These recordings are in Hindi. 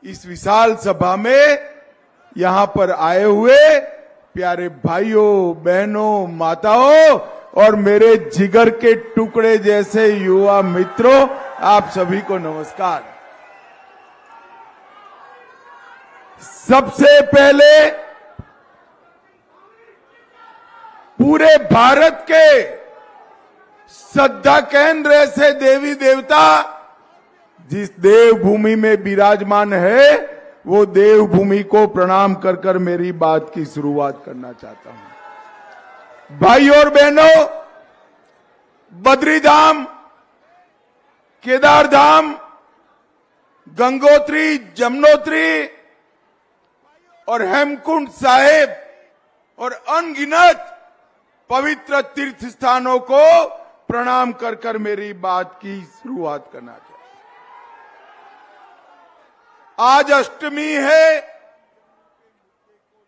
इस विशाल सभा में यहां पर आए हुए प्यारे भाइयों, बहनों, माताओं और मेरे जिगर के टुकड़े जैसे युवा मित्रों, आप सभी को नमस्कार। सबसे पहले पूरे भारत के श्रद्धा केंद्र ऐसे देवी देवता जिस देवभूमि में विराजमान है, वो देवभूमि को प्रणाम कर कर मेरी बात की शुरुआत करना चाहता हूं। भाइयों और बहनों, बद्रीधाम, केदारधाम, गंगोत्री, जमुनोत्री और हेमकुंड साहिब और अनगिनत पवित्र तीर्थ स्थानों को प्रणाम कर कर मेरी बात की शुरुआत करना चाहता हूं। आज अष्टमी है,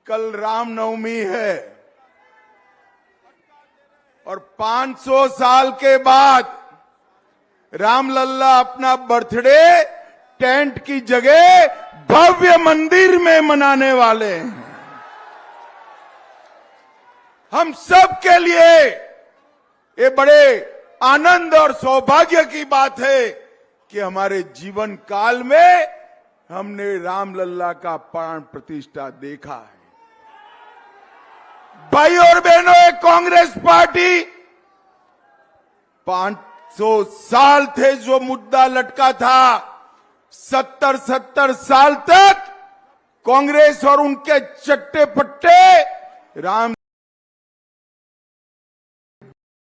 कल रामनवमी है और 500 साल के बाद रामलल्ला अपना बर्थडे टेंट की जगह भव्य मंदिर में मनाने वाले हैं। हम सब के लिए ये बड़े आनंद और सौभाग्य की बात है कि हमारे जीवन काल में हमने रामलल्ला का प्राण प्रतिष्ठा देखा है। भाई और बहनों, एक कांग्रेस पार्टी 500 साल थे जो मुद्दा लटका था, 70 साल तक कांग्रेस और उनके चट्टे पट्टे राम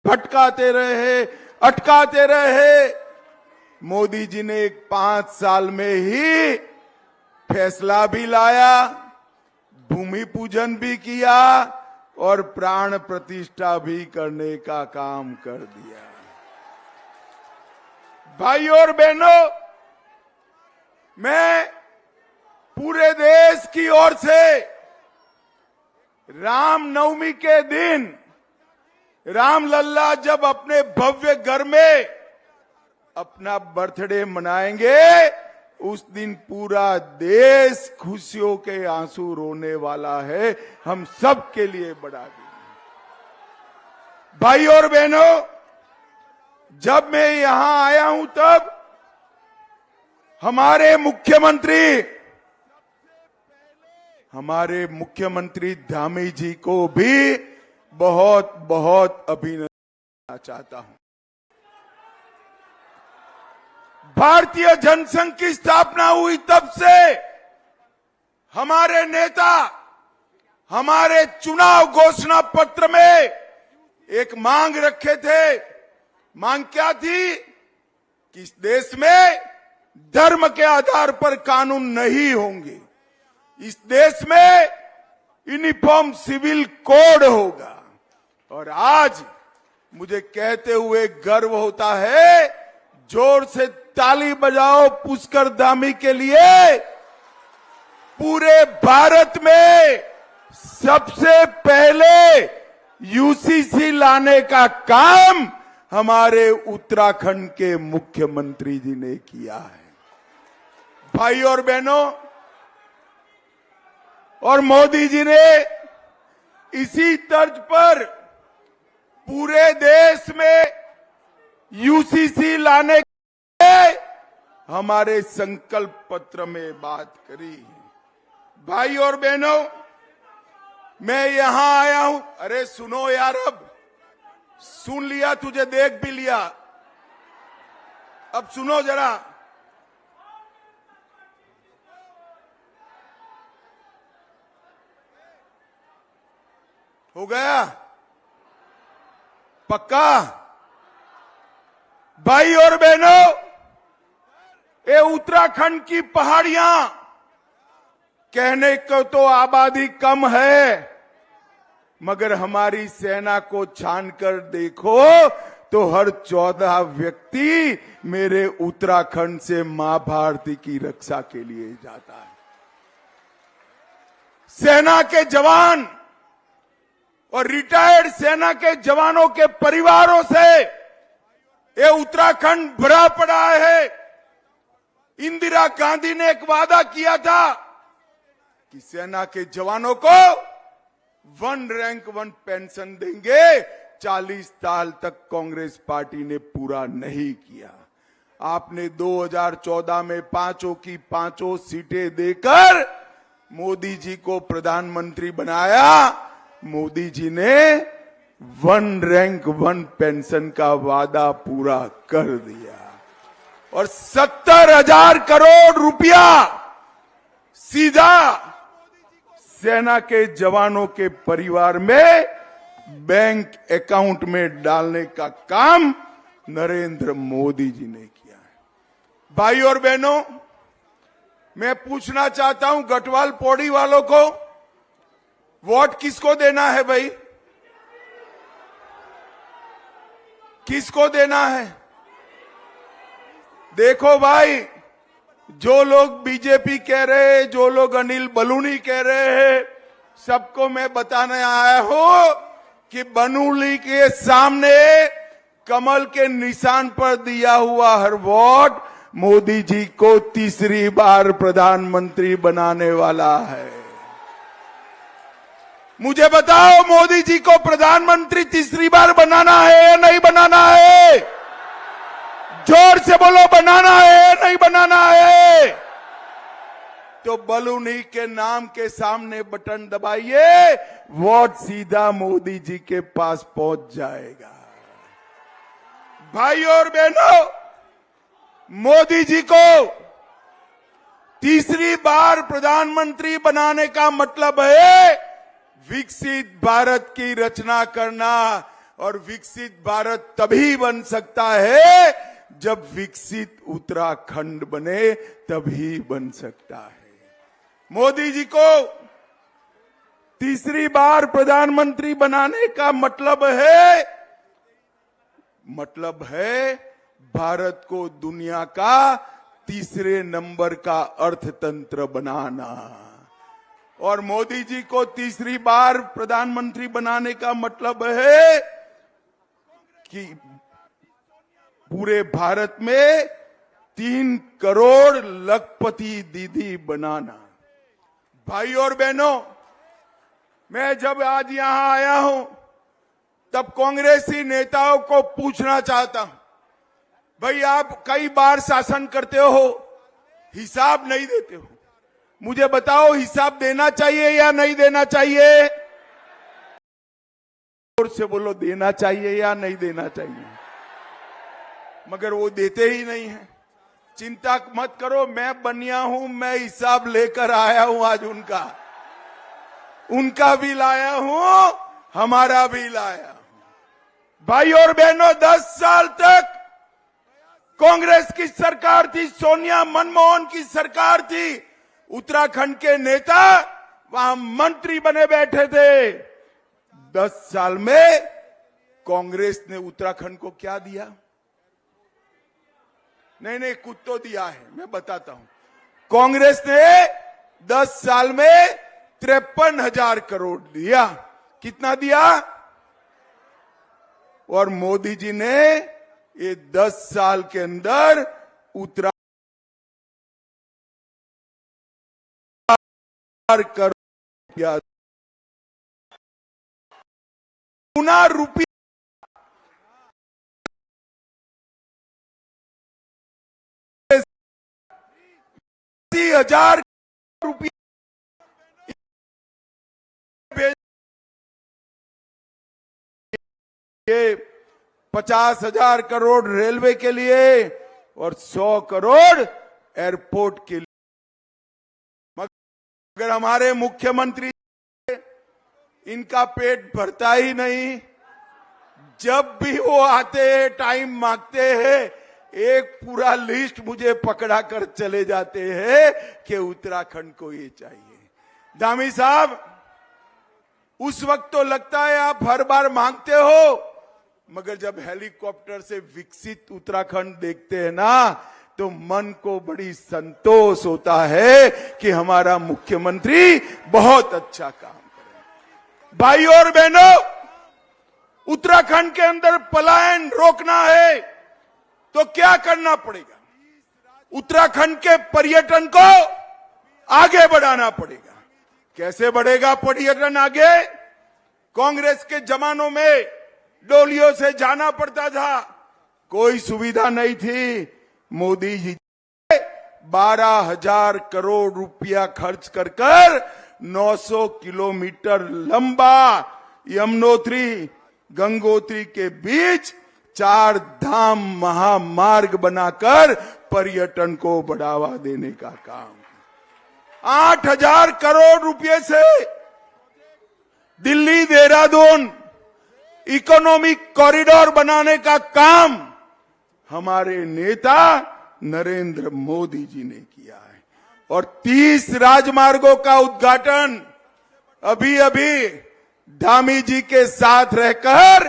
भटकाते रहे, अटकाते रहे। मोदी जी ने 5 साल में ही फैसला भी लाया, भूमि पूजन भी किया और प्राण प्रतिष्ठा भी करने का काम कर दिया। भाइयों और बहनों, मैं पूरे देश की ओर से रामनवमी के दिन रामलल्ला जब अपने भव्य घर में अपना बर्थडे मनाएंगे, उस दिन पूरा देश खुशियों के आंसू रोने वाला है। हम सब के लिए बड़ा दिन। भाई और बहनों, जब मैं यहां आया हूं तब हमारे मुख्यमंत्री धामी जी को भी बहुत बहुत अभिनंदन देना चाहता हूं। भारतीय जनसंघ की स्थापना हुई तब से हमारे नेता हमारे चुनाव घोषणा पत्र में एक मांग रखे थे। मांग क्या थी कि इस देश में धर्म के आधार पर कानून नहीं होंगे, इस देश में यूनिफॉर्म सिविल कोड होगा। और आज मुझे कहते हुए गर्व होता है, जोर से ताली बजाओ पुष्कर धामी के लिए। पूरे भारत में सबसे पहले यूसीसी लाने का काम हमारे उत्तराखंड के मुख्यमंत्री जी ने किया है। भाई और बहनों, और मोदी जी ने इसी तर्ज पर पूरे देश में यूसीसी लाने हमारे संकल्प पत्र में बात करी। भाई और बहनों, मैं यहां आया हूं। अरे सुनो यार, अब सुन लिया, तुझे देख भी लिया, अब सुनो जरा। हो गया पक्का? भाई और बहनों, ये उत्तराखंड की पहाड़ियां, कहने को तो आबादी कम है, मगर हमारी सेना को छानकर देखो तो हर 14 व्यक्ति मेरे उत्तराखंड से मां भारती की रक्षा के लिए जाता है। सेना के जवान और रिटायर्ड सेना के जवानों के परिवारों से ये उत्तराखंड भरा पड़ा है। इंदिरा गांधी ने एक वादा किया था कि सेना के जवानों को 1 रैंक 1 पेंशन देंगे। 40 साल तक कांग्रेस पार्टी ने पूरा नहीं किया। आपने 2014 में पांचों की पांचों सीटें देकर मोदी जी को प्रधानमंत्री बनाया। मोदी जी ने 1 रैंक 1 पेंशन का वादा पूरा कर दिया और 70,000 करोड़ रुपया सीधा सेना के जवानों के परिवार में बैंक अकाउंट में डालने का काम नरेंद्र मोदी जी ने किया है। भाई और बहनों, मैं पूछना चाहता हूं गढ़वाल पौड़ी वालों को, वोट किसको देना है भाई? किसको देना है? देखो भाई, जो लोग बीजेपी कह रहे हैं, जो लोग अनिल बलूनी कह रहे हैं, सबको मैं बताने आया हूं कि बलूनी के सामने कमल के निशान पर दिया हुआ हर वोट मोदी जी को तीसरी बार प्रधानमंत्री बनाने वाला है। मुझे बताओ, मोदी जी को प्रधानमंत्री तीसरी बार बनाना है या नहीं बनाना है? जोर से बोलो, बनाना है या नहीं बनाना है? तो बलूनी के नाम के सामने बटन दबाइए, वोट सीधा मोदी जी के पास पहुंच जाएगा। भाई और बहनों, मोदी जी को तीसरी बार प्रधानमंत्री बनाने का मतलब है विकसित भारत की रचना करना। और विकसित भारत तभी बन सकता है जब विकसित उत्तराखंड बने, तभी बन सकता है। मोदी जी को तीसरी बार प्रधानमंत्री बनाने का मतलब है भारत को दुनिया का तीसरे नंबर का अर्थतंत्र बनाना। और मोदी जी को तीसरी बार प्रधानमंत्री बनाने का मतलब है कि पूरे भारत में 3 करोड़ लखपति दीदी बनाना। भाई और बहनों, मैं जब आज यहां आया हूं तब कांग्रेसी नेताओं को पूछना चाहता हूं, भाई आप कई बार शासन करते हो, हिसाब नहीं देते हो, मुझे बताओ हिसाब देना चाहिए या नहीं देना चाहिए? जोर से बोलो, देना चाहिए या नहीं देना चाहिए? मगर वो देते ही नहीं है। चिंता मत करो, मैं बनिया हूं, मैं हिसाब लेकर आया हूं। आज उनका भी लाया हूं, हमारा भी लाया हूं। भाई और बहनों, 10 साल तक कांग्रेस की सरकार थी, सोनिया मनमोहन की सरकार थी। उत्तराखंड के नेता वहां मंत्री बने बैठे थे। 10 साल में कांग्रेस ने उत्तराखंड को क्या दिया? नहीं, कुछ तो दिया है, मैं बताता हूं। कांग्रेस ने 10 साल में 53,000 करोड़ दिया। कितना दिया? और मोदी जी ने ये 10 साल के अंदर उत्तराखंड करोड़ रुपया 80,000 रुपया 50,000 करोड़ रेलवे के लिए और 100 करोड़ एयरपोर्ट के लिए। मगर हमारे मुख्यमंत्री, इनका पेट भरता ही नहीं। जब भी वो आते हैं, टाइम मांगते हैं, एक पूरा लिस्ट मुझे पकड़ा कर चले जाते हैं कि उत्तराखंड को ये चाहिए। धामी साहब, उस वक्त तो लगता है आप हर बार मांगते हो, मगर जब हेलीकॉप्टर से विकसित उत्तराखंड देखते हैं ना, तो मन को बड़ी संतोष होता है कि हमारा मुख्यमंत्री बहुत अच्छा काम करे। भाई और बहनों, उत्तराखंड के अंदर पलायन रोकना है तो क्या करना पड़ेगा? उत्तराखंड के पर्यटन को आगे बढ़ाना पड़ेगा। कैसे बढ़ेगा पर्यटन आगे? कांग्रेस के जमानों में डोलियों से जाना पड़ता था, कोई सुविधा नहीं थी। मोदी जी 12,000 करोड़ रुपया खर्च कर 900 किलोमीटर लंबा यमुनोत्री गंगोत्री के बीच 4 धाम महामार्ग बनाकर पर्यटन को बढ़ावा देने का काम। 8,000 करोड़ रुपए से दिल्ली देहरादून इकोनॉमिक कॉरिडोर बनाने का काम हमारे नेता नरेंद्र मोदी जी ने किया है। और 30 राजमार्गों का उद्घाटन अभी अभी धामी जी के साथ रहकर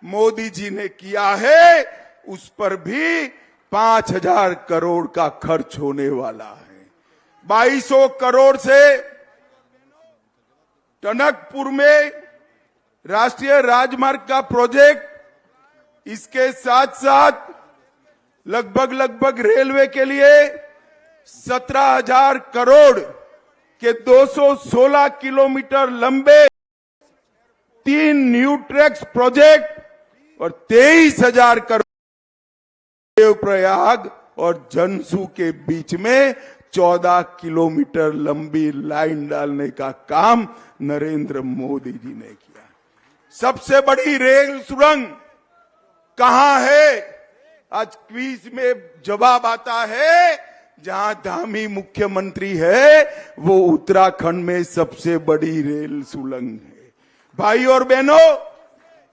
मोदी जी ने किया है। उस पर भी 5,000 करोड़ का खर्च होने वाला है। 2,200 करोड़ से टनकपुर में राष्ट्रीय राजमार्ग का प्रोजेक्ट, इसके साथ साथ लगभग रेलवे के लिए 17,000 करोड़ के 216 किलोमीटर लंबे 3 न्यू ट्रैक्स प्रोजेक्ट और 23,000 करोड़ देवप्रयाग और जनसू के बीच में 14 किलोमीटर लंबी लाइन डालने का काम नरेंद्र मोदी जी ने किया। सबसे बड़ी रेल सुरंग कहां है? आज क्विज में जवाब आता है, जहां धामी मुख्यमंत्री है वो उत्तराखंड में सबसे बड़ी रेल सुरंग है। भाई और बहनों,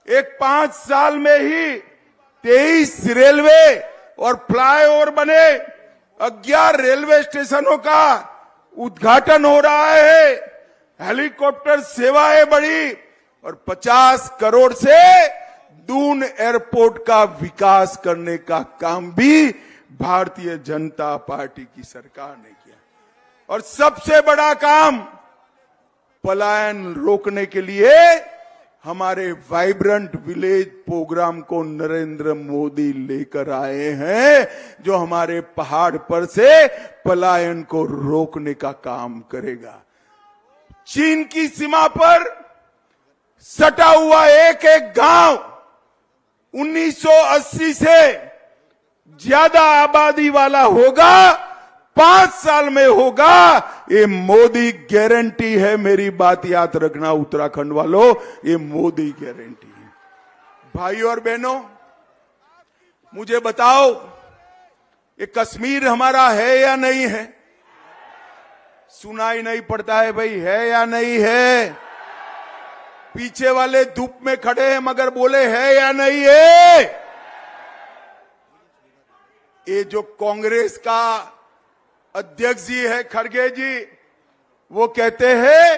एक 5 साल में ही 23 रेलवे और फ्लाईओवर बने, 11 रेलवे स्टेशनों का उद्घाटन हो रहा है, हेलीकॉप्टर सेवाएं बढ़ी और 50 करोड़ से दून एयरपोर्ट का विकास करने का काम भी भारतीय जनता पार्टी की सरकार ने किया। और सबसे बड़ा काम, पलायन रोकने के लिए हमारे वाइब्रेंट विलेज प्रोग्राम को नरेंद्र मोदी लेकर आए हैं, जो हमारे पहाड़ पर से पलायन को रोकने का काम करेगा। चीन की सीमा पर सटा हुआ एक एक गांव 1980 से ज्यादा आबादी वाला होगा, 5 साल में होगा। ये मोदी गारंटी है। मेरी बात याद रखना उत्तराखंड वालों, ये मोदी गारंटी है। भाई और बहनों, मुझे बताओ, ये कश्मीर हमारा है या नहीं है? सुनाई नहीं पड़ता है भाई, है या नहीं है? पीछे वाले धूप में खड़े हैं मगर बोले है या नहीं है? ये जो कांग्रेस का अध्यक्ष जी है खड़गे जी, वो कहते हैं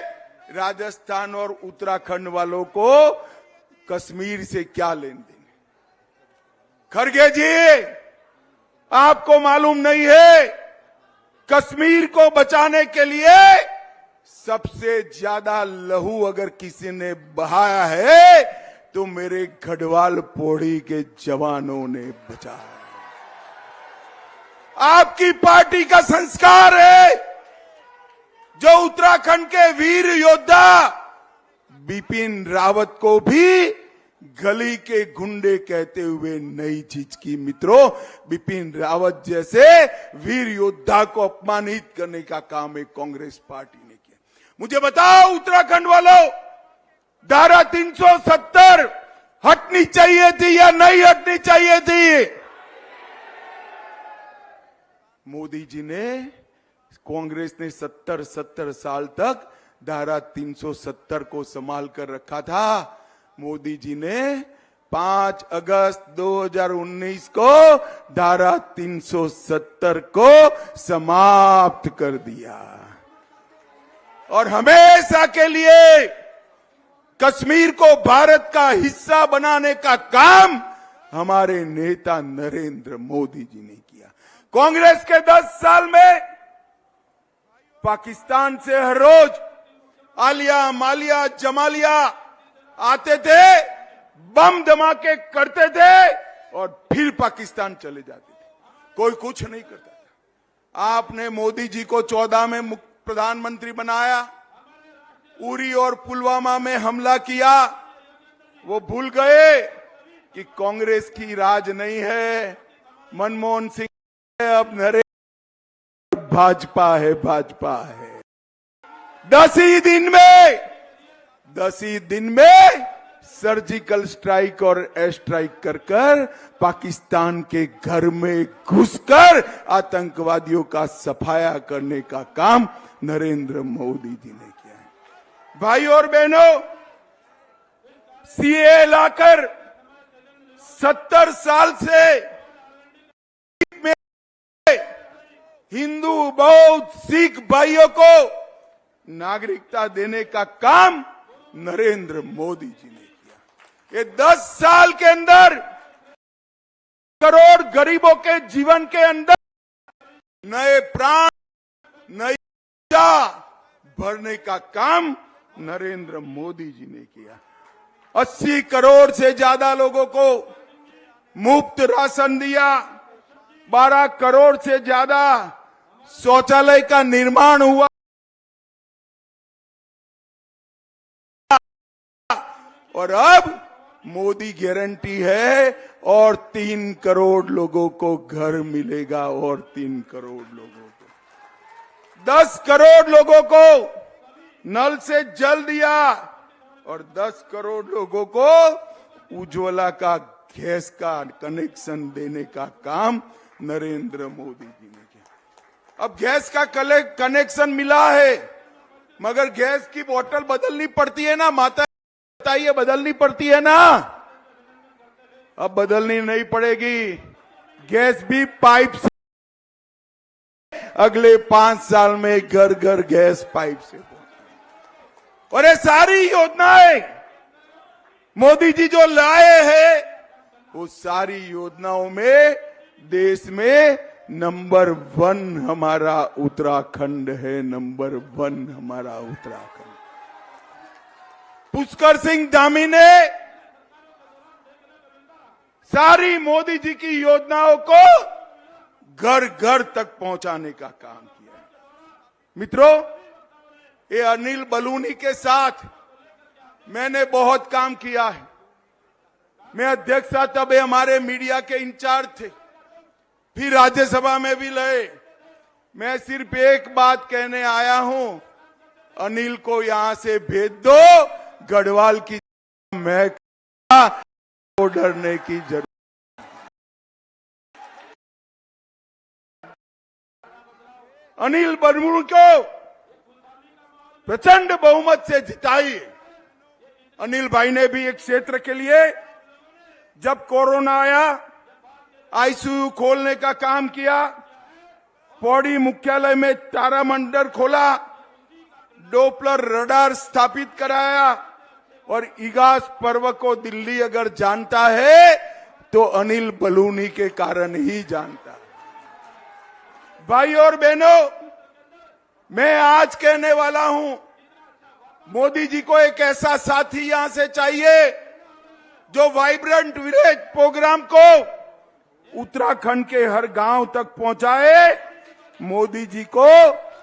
राजस्थान और उत्तराखंड वालों को कश्मीर से क्या लेन देन। खड़गे जी, आपको मालूम नहीं है, कश्मीर को बचाने के लिए सबसे ज्यादा लहू अगर किसी ने बहाया है तो मेरे गढ़वाल पौड़ी के जवानों ने बचाया है। आपकी पार्टी का संस्कार है, जो उत्तराखंड के वीर योद्धा बिपिन रावत को भी गली के गुंडे कहते हुए नहीं झिझकी। मित्रों, बिपिन रावत जैसे वीर योद्धा को अपमानित करने का काम एक कांग्रेस पार्टी ने किया। मुझे बताओ उत्तराखंड वालों, धारा 370 हटनी चाहिए थी या नहीं हटनी चाहिए थी? मोदी जी ने, कांग्रेस ने 70 साल तक धारा 370 को संभाल कर रखा था। मोदी जी ने 5 अगस्त 2019 को धारा 370 को समाप्त कर दिया और हमेशा के लिए कश्मीर को भारत का हिस्सा बनाने का काम हमारे नेता नरेंद्र मोदी जी ने किया। कांग्रेस के 10 साल में पाकिस्तान से हर रोज आलिया मालिया जमालिया आते थे, बम धमाके करते थे और फिर पाकिस्तान चले जाते थे। कोई कुछ नहीं करता था। आपने मोदी जी को 14 में प्रधानमंत्री बनाया, उरी और पुलवामा में हमला किया। वो भूल गए कि कांग्रेस की राज नहीं है, मनमोहन सिंह है, अब नरेंद्र भाजपा है, भाजपा है। 10 ही दिन में सर्जिकल स्ट्राइक और एयर स्ट्राइक कर पाकिस्तान के घर में घुसकर आतंकवादियों का सफाया करने का काम नरेंद्र मोदी जी ने किया है। भाई और बहनों, सीए लाकर 70 साल से हिंदू, बौद्ध, सिख भाइयों को नागरिकता देने का काम नरेंद्र मोदी जी ने किया। ये 10 साल के अंदर करोड़ गरीबों के जीवन के अंदर नए प्राण, नई ऊर्जा भरने का काम नरेंद्र मोदी जी ने किया। 80 करोड़ से ज्यादा लोगों को मुफ्त राशन दिया, 12 करोड़ से ज्यादा शौचालय का निर्माण हुआ और अब मोदी गारंटी है और 3 करोड़ लोगों को घर मिलेगा और 3 करोड़ लोगों को 10 करोड़ लोगों को नल से जल दिया और 10 करोड़ लोगों को उज्ज्वला का गैस का कनेक्शन देने का काम नरेंद्र मोदी जी ने किया। अब गैस का कनेक्शन मिला है, मगर गैस की बोतल बदलनी पड़ती है ना माता, बताइए, बदलनी पड़ती है ना? अब बदलनी नहीं पड़ेगी, गैस भी पाइप से, अगले 5 साल में घर घर गैस पाइप से। और ये सारी योजनाएं मोदी जी जो लाए हैं, वो सारी योजनाओं में देश में नंबर 1 हमारा उत्तराखंड है, नंबर 1 हमारा उत्तराखंड। पुष्कर सिंह धामी ने सारी मोदी जी की योजनाओं को घर घर तक पहुंचाने का काम किया है। मित्रों, ये अनिल बलूनी के साथ मैंने बहुत काम किया है। मैं अध्यक्ष था, तब हमारे मीडिया के इंचार्ज थे, फिर राज्यसभा में भी लड़े। मैं सिर्फ एक बात कहने आया हूं, अनिल को यहां से भेज दो, गढ़वाल की मैं को डरने की जरूरत। अनिल बलूनी को प्रचंड बहुमत से जिताइए। अनिल भाई ने भी एक क्षेत्र के लिए जब कोरोना आया आईसीयू खोलने का काम किया, पौड़ी मुख्यालय में तारामंडल खोला, डोपलर रडार स्थापित कराया और इगास पर्व को दिल्ली अगर जानता है तो अनिल बलूनी के कारण ही जानता है। भाई और बहनों, मैं आज कहने वाला हूं, मोदी जी को एक ऐसा साथी यहां से चाहिए जो वाइब्रेंट विलेज प्रोग्राम को उत्तराखंड के हर गांव तक पहुंचाए। मोदी जी को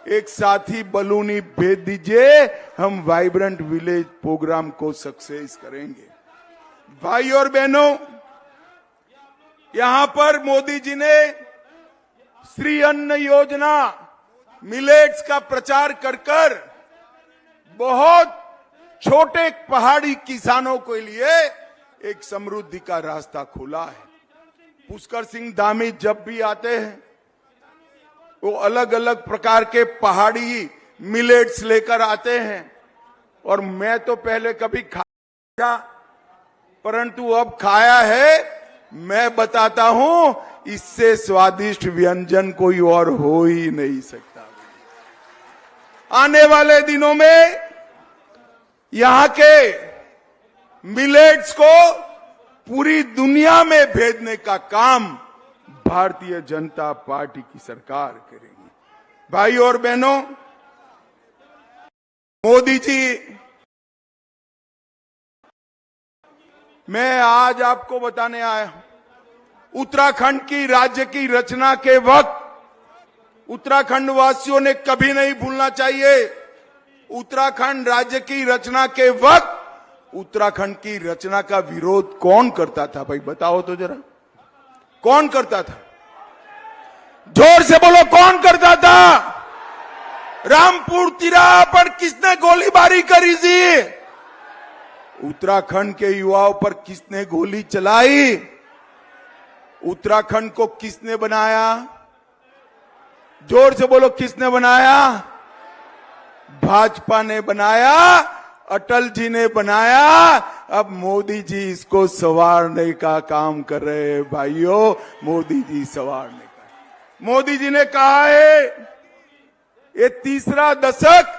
एक साथी बलूनी भेज दीजिए, हम वाइब्रेंट विलेज प्रोग्राम को सक्सेस करेंगे। भाई और बहनों, यहां पर मोदी जी ने श्री अन्न योजना, मिलेट्स का प्रचार कर बहुत छोटे पहाड़ी किसानों के लिए एक समृद्धि का रास्ता खोला है। पुष्कर सिंह धामी जब भी आते हैं, वो अलग अलग प्रकार के पहाड़ी मिलेट्स लेकर आते हैं और मैं तो पहले कभी खाया, परंतु अब खाया है। मैं बताता हूं, इससे स्वादिष्ट व्यंजन कोई और हो ही नहीं सकता। आने वाले दिनों में यहां के मिलेट्स को पूरी दुनिया में भेजने का काम भारतीय जनता पार्टी की सरकार करेगी। भाई और बहनों, मोदी जी, मैं आज आपको बताने आया हूं, उत्तराखंड की राज्य की रचना के वक्त उत्तराखंड वासियों ने कभी नहीं भूलना चाहिए। उत्तराखंड राज्य की रचना के वक्त उत्तराखंड की रचना का विरोध कौन करता था? भाई बताओ तो जरा, कौन करता था? जोर से बोलो, कौन करता था? रामपुर तिराहा पर किसने गोलीबारी करी थी? उत्तराखंड के युवाओं पर किसने गोली चलाई? उत्तराखंड को किसने बनाया? जोर से बोलो, किसने बनाया? भाजपा ने बनाया, अटल जी ने बनाया। अब मोदी जी इसको संवारने का काम कर रहे हैं भाइयों, मोदी जी संवारने का। मोदी जी ने कहा है ये तीसरा दशक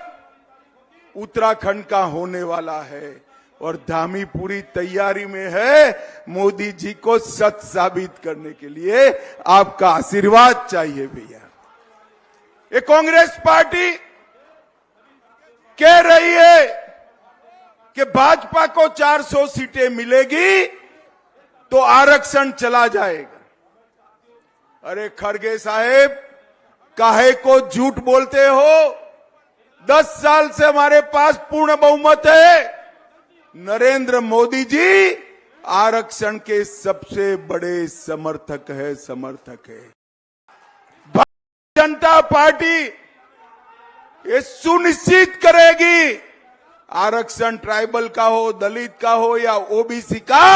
उत्तराखंड का होने वाला है और धामी पूरी तैयारी में है। मोदी जी को सच साबित करने के लिए आपका आशीर्वाद चाहिए भैया। ये कांग्रेस पार्टी कह रही है कि भाजपा को 400 सीटें मिलेगी तो आरक्षण चला जाएगा। अरे खड़गे साहेब, काहे को झूठ बोलते हो? 10 साल से हमारे पास पूर्ण बहुमत है। नरेंद्र मोदी जी आरक्षण के सबसे बड़े समर्थक है। भारतीय जनता पार्टी ये सुनिश्चित करेगी आरक्षण ट्राइबल का हो, दलित का हो या ओबीसी का,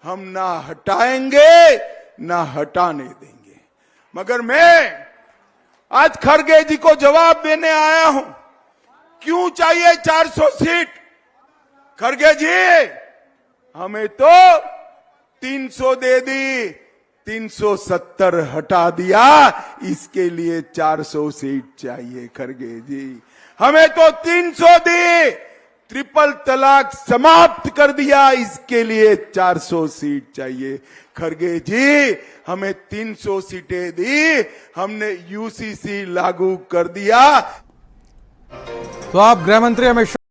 हम ना हटाएंगे ना हटाने देंगे। मगर मैं आज खड़गे जी को जवाब देने आया हूं, क्यों चाहिए 400 सीट? खड़गे जी, हमें तो 300 दे दी, 370 हटा दिया, इसके लिए 400 सीट चाहिए। खड़गे जी, हमें तो 300 दी, ट्रिपल तलाक समाप्त कर दिया, इसके लिए 400 सीट चाहिए। खड़गे जी, हमें 300 सीटें दी, हमने यूसीसी लागू कर दिया। तो आप गृह मंत्री अमित शाह